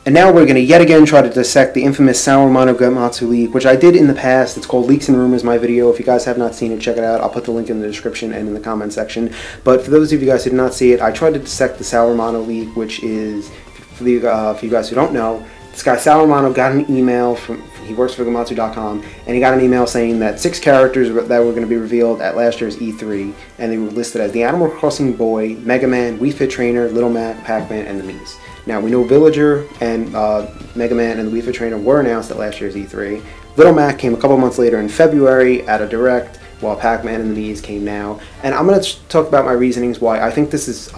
And now we're going to yet again try to dissect the infamous Sour Mono Gematsu leak, which I did in the past. It's called Leaks and Rumors, my video. If you guys have not seen it, check it out. I'll put the link in the description and in the comment section. But for those of you guys who did not see it, I tried to dissect the Sour Mono leak, which is, for you guys who don't know, this guy Sour Mono got an email from, he works for Gematsu.com, and he got an email saying that 6 characters that were going to be revealed at last year's E3, and they were listed as the Animal Crossing Boy, Mega Man, Wii Fit Trainer, Little Mac, Pac-Man, and the Mii's. Now, we know Villager and Mega Man and the Wii Fit Trainer were announced at last year's E3. Little Mac came a couple months later in February at a Direct, while Pac-Man and the Mii's came now. And I'm going to talk about my reasonings why I think this is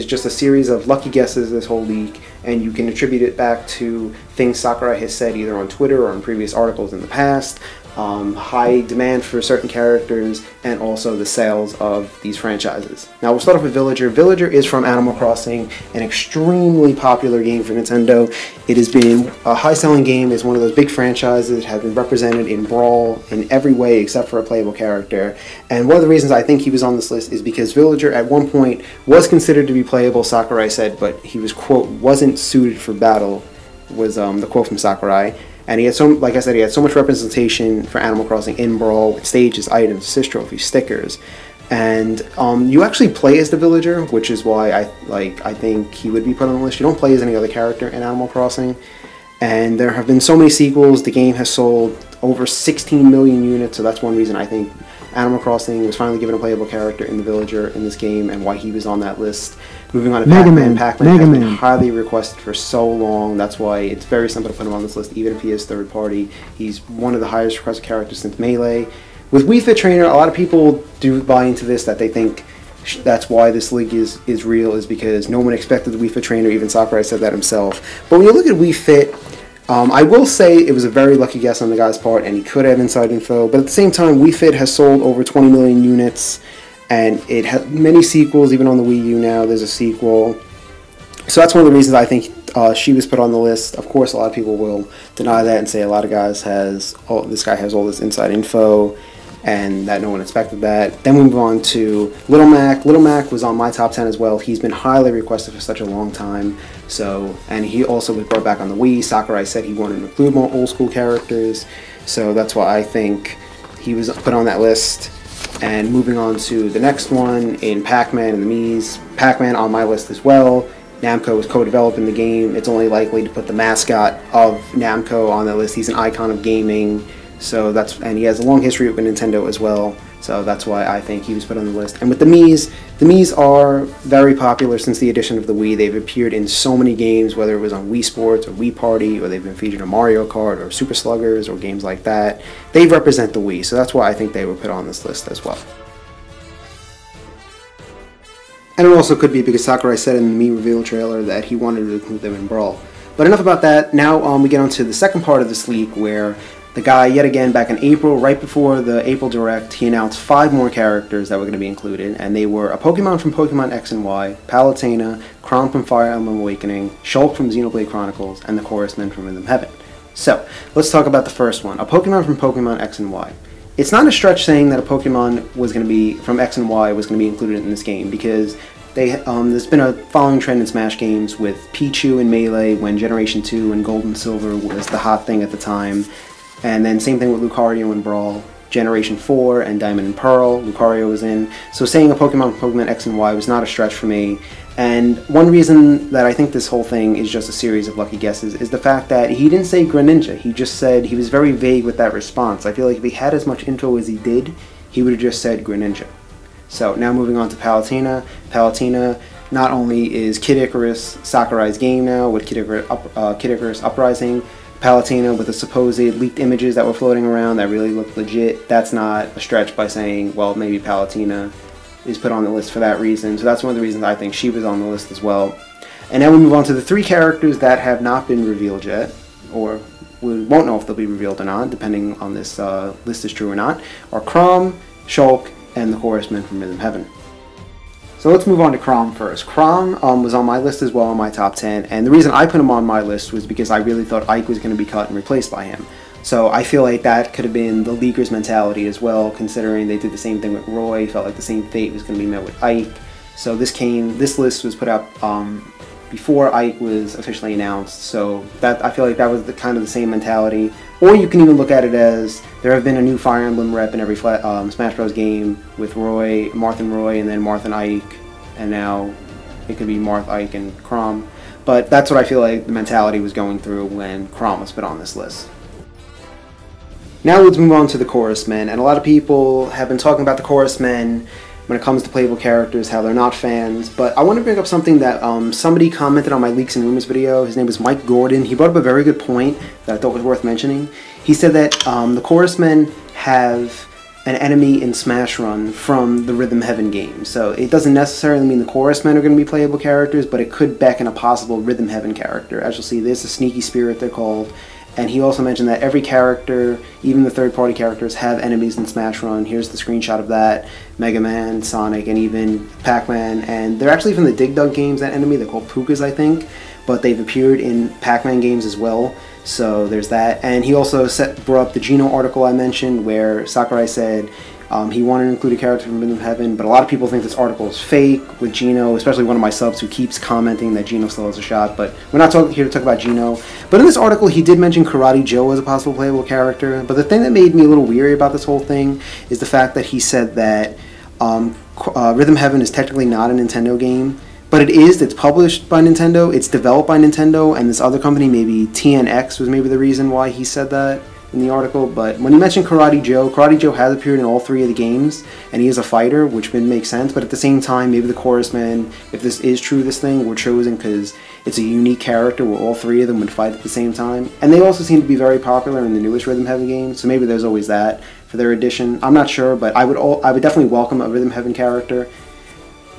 just a series of lucky guesses, this whole leak, and you can attribute it back to things Sakurai has said either on Twitter or in previous articles in the past. High demand for certain characters, and also the sales of these franchises. Now we'll start off with Villager. Villager is from Animal Crossing, an extremely popular game for Nintendo. It has been a high-selling game. It's one of those big franchises. It has been represented in Brawl in every way except for a playable character. And one of the reasons I think he was on this list is because Villager at one point was considered to be playable, Sakurai said, but he was, quote, wasn't suited for battle, was the quote from Sakurai. And he had like I said, he had so much representation for Animal Crossing in Brawl with stages, items, assist trophies, stickers, and you actually play as the Villager, which is why I think he would be put on the list. You don't play as any other character in Animal Crossing, and there have been so many sequels. The game has sold over 16 million units, so that's one reason I think Animal Crossing was finally given a playable character in the Villager in this game, and why he was on that list. Moving on to Pac-Man. Pac-Man has been highly requested for so long. That's why it's very simple to put him on this list, even if he is third party. He's one of the highest requested characters since Melee. With Wii Fit Trainer, a lot of people do buy into this, that they think that's why this league is real, is because no one expected the Wii Fit Trainer. Even Sakurai said that himself. But when you look at Wii Fit, I will say it was a very lucky guess on the guy's part, and he could have inside info. But at the same time, Wii Fit has sold over 20 million units. And it has many sequels, even on the Wii U now, there's a sequel. So that's one of the reasons I think she was put on the list. Of course, a lot of people will deny that and say a lot of guys this guy has all this inside info, and that no one expected that. Then we move on to Little Mac. Little Mac was on my top 10 as well. He's been highly requested for such a long time. So, and he also was brought back on the Wii. Sakurai said he wanted to include more old school characters. So that's why I think he was put on that list. And moving on to the next one in Pac-Man and the Mii's. Pac-Man on my list as well. Namco is co-developing the game. It's only likely to put the mascot of Namco on the list. He's an icon of gaming, so and he has a long history with Nintendo as well. So that's why I think he was put on the list. And with the Mii's are very popular since the addition of the Wii. They've appeared in so many games, whether it was on Wii Sports or Wii Party, or they've been featured in Mario Kart or Super Sluggers or games like that. They represent the Wii, so that's why I think they were put on this list as well. And it also could be because Sakurai said in the Mii reveal trailer that he wanted to include them in Brawl. But enough about that. Now we get on to the second part of this leak, where the guy, yet again, back in April, right before the April Direct, he announced 5 more characters that were going to be included, and they were a Pokemon from Pokemon X and Y, Palutena, Chrom from Fire Emblem Awakening, Shulk from Xenoblade Chronicles, and the Chorusman from Rhythm Heaven. So, let's talk about the first one, a Pokemon from Pokemon X and Y. It's not a stretch saying that a Pokemon was going to be from X and Y was going to be included in this game, because there's been a following trend in Smash games with Pichu and Melee when Generation 2 and Gold and Silver was the hot thing at the time. And then same thing with Lucario and Brawl. Generation 4 and Diamond and Pearl, Lucario was in. So saying a Pokemon from Pokemon X and Y was not a stretch for me. And one reason that I think this whole thing is just a series of lucky guesses is the fact that he didn't say Greninja. He just said, he was very vague with that response. I feel like if he had as much info as he did, he would have just said Greninja. So now moving on to Palutena. Palutena not only is Kid Icarus Sakurai's game now with Kid Icarus Uprising, Palutena with the supposed leaked images that were floating around that really looked legit. That's not a stretch by saying, well, maybe Palutena is put on the list for that reason. So that's one of the reasons I think she was on the list as well. And now we move on to the 3 characters that have not been revealed yet, or we won't know if they'll be revealed or not, depending on this list is true or not, are Chrom, Shulk, and the Chorusman from Rhythm Heaven. So let's move on to Chrom first. Chrom was on my list as well, on my top 10, and the reason I put him on my list was because I really thought Ike was going to be cut and replaced by him. So I feel like that could have been the leakers' mentality as well, considering they did the same thing with Roy, felt like the same fate was going to be met with Ike. So this list was put up before Ike was officially announced. So that, I feel like that was kind of the same mentality. Or you can even look at it as there have been a new Fire Emblem rep in every Smash Bros. Game with Roy, Marth and Roy, and then Marth and Ike, and now it could be Marth, Ike, and Chrom. But that's what I feel like the mentality was going through when Chrom was put on this list. Now let's move on to the Chorus Men, and a lot of people have been talking about the Chorus Men when it comes to playable characters, how they're not fans, but I want to bring up something that somebody commented on my Leaks and Rumors video. His name was Mike Gordon. He brought up a very good point that I thought was worth mentioning. He said that the Chorus Men have an enemy in Smash Run from the Rhythm Heaven game. So it doesn't necessarily mean the Chorus Men are going to be playable characters, but it could beckon a possible Rhythm Heaven character. As you'll see, there's a Sneaky Spirit they're called. And he also mentioned that every character, even the third-party characters, have enemies in Smash Run. Here's the screenshot of that. Mega Man, Sonic, and even Pac-Man. And they're actually from the Dig Dug games, that enemy. They're called Pukas, I think. But they've appeared in Pac-Man games as well. So there's that. And he also brought up the Geno article I mentioned, where Sakurai said he wanted to include a character from Rhythm Heaven, but a lot of people think this article is fake with Geno, especially one of my subs who keeps commenting that Geno still has a shot, but we're not here to talk about Geno. But in this article, he did mention Karate Joe as a possible playable character, but the thing that made me a little weary about this whole thing is the fact that he said that Rhythm Heaven is technically not a Nintendo game, but it is. It's published by Nintendo, it's developed by Nintendo, and this other company, maybe TNX, was maybe the reason why he said that in the article. But when he mentioned Karate Joe has appeared in all 3 of the games, and he is a fighter, which would make sense, but at the same time, maybe the Chorus Men, if this is true, this thing, were chosen because it's a unique character where all 3 of them would fight at the same time. And they also seem to be very popular in the newest Rhythm Heaven game, so maybe there's always that for their addition. I'm not sure, but I would definitely welcome a Rhythm Heaven character.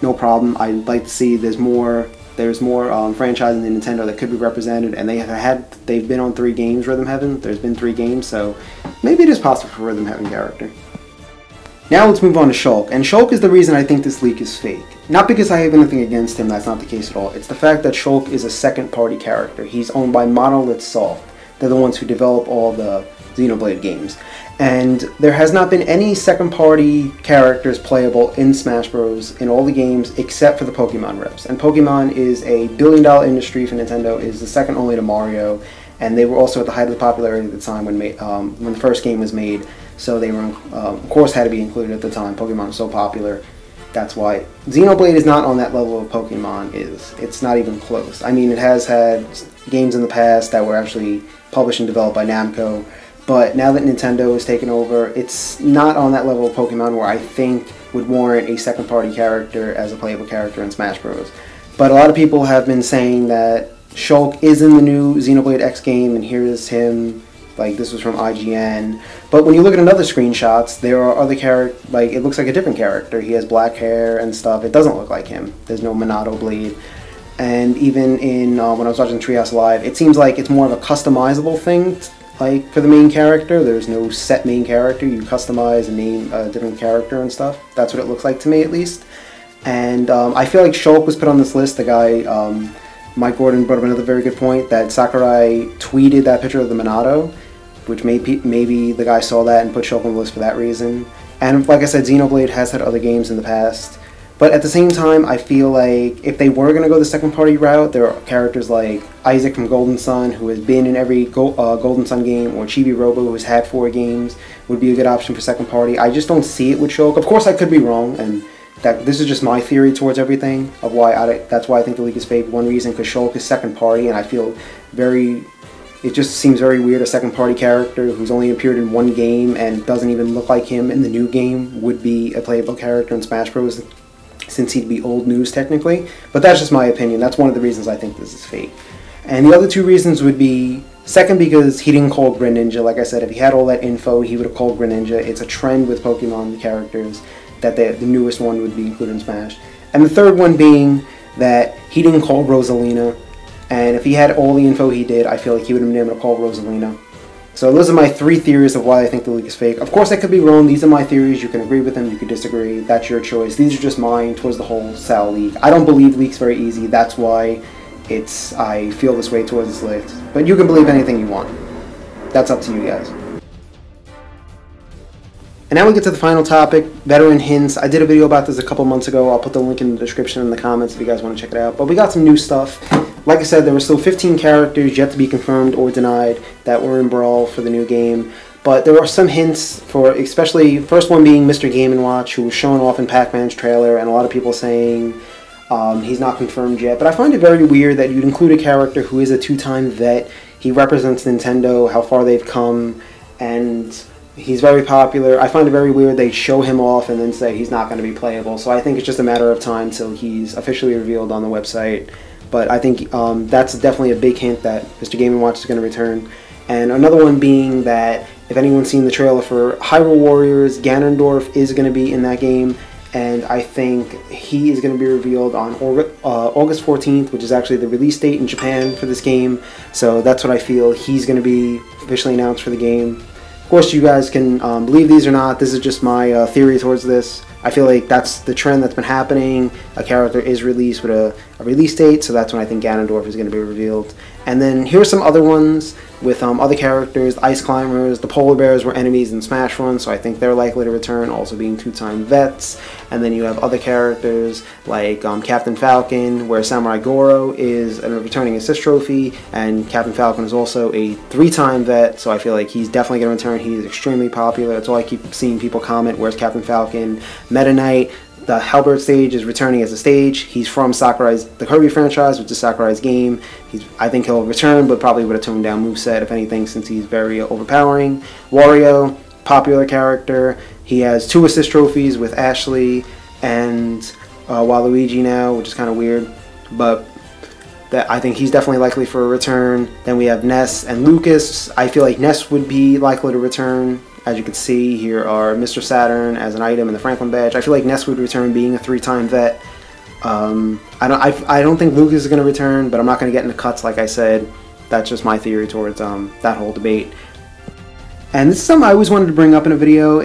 No problem. I'd like to see there's more franchises in Nintendo that could be represented, and they've been on 3 games, Rhythm Heaven. There's been 3 games, so maybe it is possible for a Rhythm Heaven character. Now let's move on to Shulk, and Shulk is the reason I think this leak is fake. Not because I have anything against him, that's not the case at all. It's the fact that Shulk is a second-party character. He's owned by Monolith Soft. They're the ones who develop all the Xenoblade games. And there has not been any second-party characters playable in Smash Bros. In all the games except for the Pokemon reps. And Pokemon is a billion-dollar industry for Nintendo, is the second only to Mario, and they were also at the height of the popularity at the time when the first game was made. So they were, of course, had to be included at the time. Pokemon was so popular. That's why Xenoblade is not on that level of Pokemon is. It's not even close. I mean, it has had games in the past that were actually published and developed by Namco, but now that Nintendo has taken over, it's not on that level of Pokemon where I think would warrant a second-party character as a playable character in Smash Bros. But a lot of people have been saying that Shulk is in the new Xenoblade X game, and here's him. Like, this was from IGN. But when you look at another screenshots, there are other characters, like, it looks like a different character. He has black hair and stuff. It doesn't look like him. There's no Minato blade. And even in, when I was watching Treehouse Live, it seems like it's more of a customizable thing, like, for the main character. There's no set main character. You customize and name a different character and stuff. That's what it looks like to me, at least. And I feel like Shulk was put on this list. The guy, Mike Gordon, brought up another very good point, that Sakurai tweeted that picture of the Minato, which maybe the guy saw that and put Shulk on the list for that reason. And like I said, Xenoblade has had other games in the past. But at the same time, I feel like if they were going to go the second-party route, there are characters like Isaac from Golden Sun, who has been in every Golden Sun game, or Chibi Robo, who has had 4 games, would be a good option for second-party. I just don't see it with Shulk. Of course, I could be wrong, and this is just my theory towards everything, of why that's why I think the leak is fake. One reason, because Shulk is second-party, and I feel it just seems very weird a second-party character who's only appeared in 1 game and doesn't even look like him in the new game would be a playable character in Smash Bros., since he'd be old news technically. But that's just my opinion. That's one of the reasons I think this is fake. And the other 2 reasons would be, second, because he didn't call Greninja. Like I said, if he had all that info, he would have called Greninja. It's a trend with Pokemon characters that the newest one would be included in Smash. And the third one being that he didn't call Rosalina. And if he had all the info he did, I feel like he would have been able to call Rosalina. So those are my 3 theories of why I think the leak is fake. Of course, I could be wrong. These are my theories. You can agree with them. You can disagree. That's your choice. These are just mine towards the whole Sal leak. I don't believe leaks very easy. That's why I feel this way towards this list. But you can believe anything you want. That's up to you guys. And now we get to the final topic, veteran hints. I did a video about this a couple months ago. I'll put the link in the description in the comments if you guys want to check it out. But we got some new stuff. Like I said, there were still 15 characters yet to be confirmed or denied that were in Brawl for the new game. But there are some hints for, especially, first one being Mr. Game & Watch, who was shown off in Pac-Man's trailer, and a lot of people saying he's not confirmed yet. But I find it very weird that you'd include a character who is a two-time vet. He represents Nintendo, how far they've come, and he's very popular. I find it very weird they show him off and then say he's not going to be playable. So I think it's just a matter of time till he's officially revealed on the website. But I think that's definitely a big hint that Mr. Game & Watch is going to return. And another one being that if anyone's seen the trailer for Hyrule Warriors, Ganondorf is going to be in that game. And I think he is going to be revealed on August 14th, which is actually the release date in Japan for this game. So that's what I feel. He's going to be officially announced for the game. Of course, you guys can believe these or not. This is just my theory towards this. I feel like that's the trend that's been happening. A character is released with a release date, so that's when I think Ganondorf is going to be revealed. And then here's some other ones with other characters. The Ice Climbers, the Polar Bears were enemies in Smash Run, so I think they're likely to return, also being two-time vets. And then you have other characters like Captain Falcon, where Samurai Goro is a returning assist trophy, and Captain Falcon is also a three-time vet, so I feel like he's definitely going to return. He's extremely popular. That's all I keep seeing people comment, where's Captain Falcon? Meta Knight, the Halberd stage is returning as a stage. He's from Sakurai's, the Kirby franchise, which is Sakurai's game. I think he'll return, but probably with a toned down moveset, if anything, since he's very overpowering. Wario, popular character. He has 2 assist trophies with Ashley and Waluigi now, which is kind of weird. But I think he's definitely likely for a return. Then we have Ness and Lucas. I feel like Ness would be likely to return. As you can see, here are Mr. Saturn as an item and the Franklin badge. I feel like Ness would return being a 3-time vet. I don't think Lucas is going to return, but I'm not going to get into cuts like I said. That's just my theory towards that whole debate. And this is something I always wanted to bring up in a video.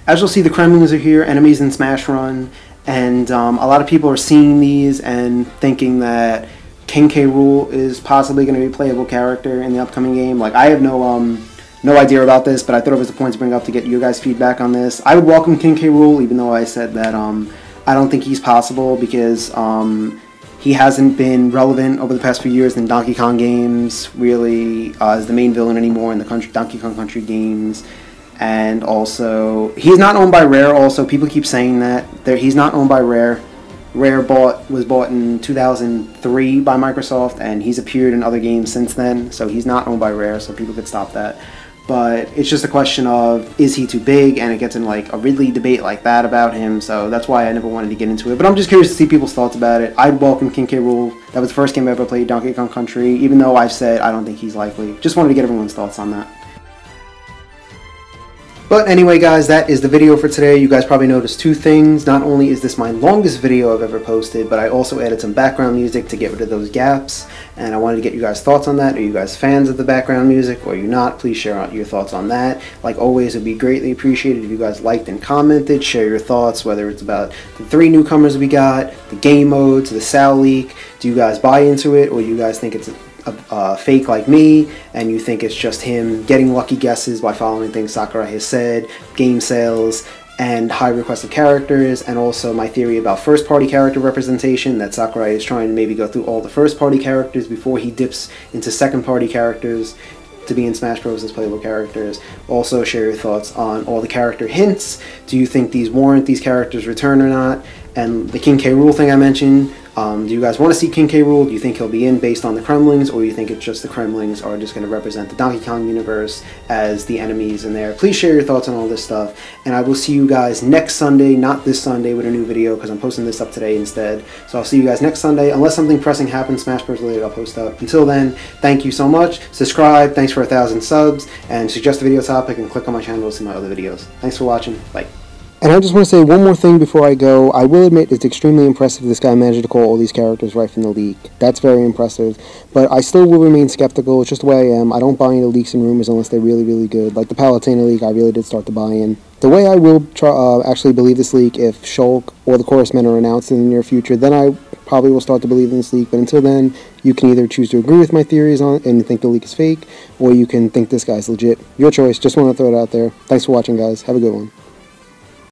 As you'll see, the Kremlings are here, enemies in Smash Run, and a lot of people are seeing these and thinking that King K. Rool is possibly going to be a playable character in the upcoming game. Like, I have no idea about this, but I thought it was a point to bring up to get your guys' feedback on this. I would welcome King K. Rool, even though I said that I don't think he's possible because he hasn't been relevant over the past few years in Donkey Kong games, really, as the main villain anymore in the Donkey Kong Country games. And also, he's not owned by Rare. Also, people keep saying that he's not owned by Rare. Rare was bought in 2003 by Microsoft, and he's appeared in other games since then, so he's not owned by Rare, so people could stop that. But it's just a question of, is he too big? And it gets in like a Ridley debate like that about him, so that's why I never wanted to get into it. But I'm just curious to see people's thoughts about it. I'd welcome King K. Rool. That was the first game I ever played, Donkey Kong Country, even though I've said I don't think he's likely. Just wanted to get everyone's thoughts on that. But anyway, guys, that is the video for today. You guys probably noticed 2 things. Not only is this my longest video I've ever posted, but I also added some background music to get rid of those gaps. And I wanted to get you guys' thoughts on that. Are you guys fans of the background music, or are you not? Please share out your thoughts on that. Like always, it would be greatly appreciated if you guys liked and commented. Share your thoughts, whether it's about the 3 newcomers we got, the game modes, the SAL leak. Do you guys buy into it, or you guys think it's fake like me, and you think it's just him getting lucky guesses by following things Sakurai has said, game sales, and high requested characters, and also my theory about first-party character representation, that Sakurai is trying to maybe go through all the first-party characters before he dips into second-party characters to be in Smash Bros. As playable characters. Also, share your thoughts on all the character hints. Do you think these warrant these characters' return or not? And the King K. Rool thing I mentioned, do you guys want to see King K. Rool? Do you think he'll be in based on the Kremlings, or do you think it's just the Kremlings are just going to represent the Donkey Kong universe as the enemies in there? Please share your thoughts on all this stuff, and I will see you guys next Sunday, not this Sunday with a new video, because I'm posting this up today instead. So I'll see you guys next Sunday. Unless something pressing happens, Smash Bros. Related, I'll post up. Until then, thank you so much. Subscribe, thanks for 1,000 subs, and suggest a video topic, and click on my channel to see my other videos. Thanks for watching. Bye. And I just want to say one more thing before I go. I will admit it's extremely impressive this guy managed to call all these characters right from the leak. That's very impressive. But I still will remain skeptical. It's just the way I am. I don't buy into leaks and rumors unless they're really, really good. Like the Palutena leak, I really did start to buy in. The way I will actually believe this leak, if Shulk or the Chorus Men are announced in the near future, then I probably will start to believe in this leak. But until then, you can either choose to agree with my theories on it and think the leak is fake, or you can think this guy's legit. Your choice. Just want to throw it out there. Thanks for watching, guys. Have a good one.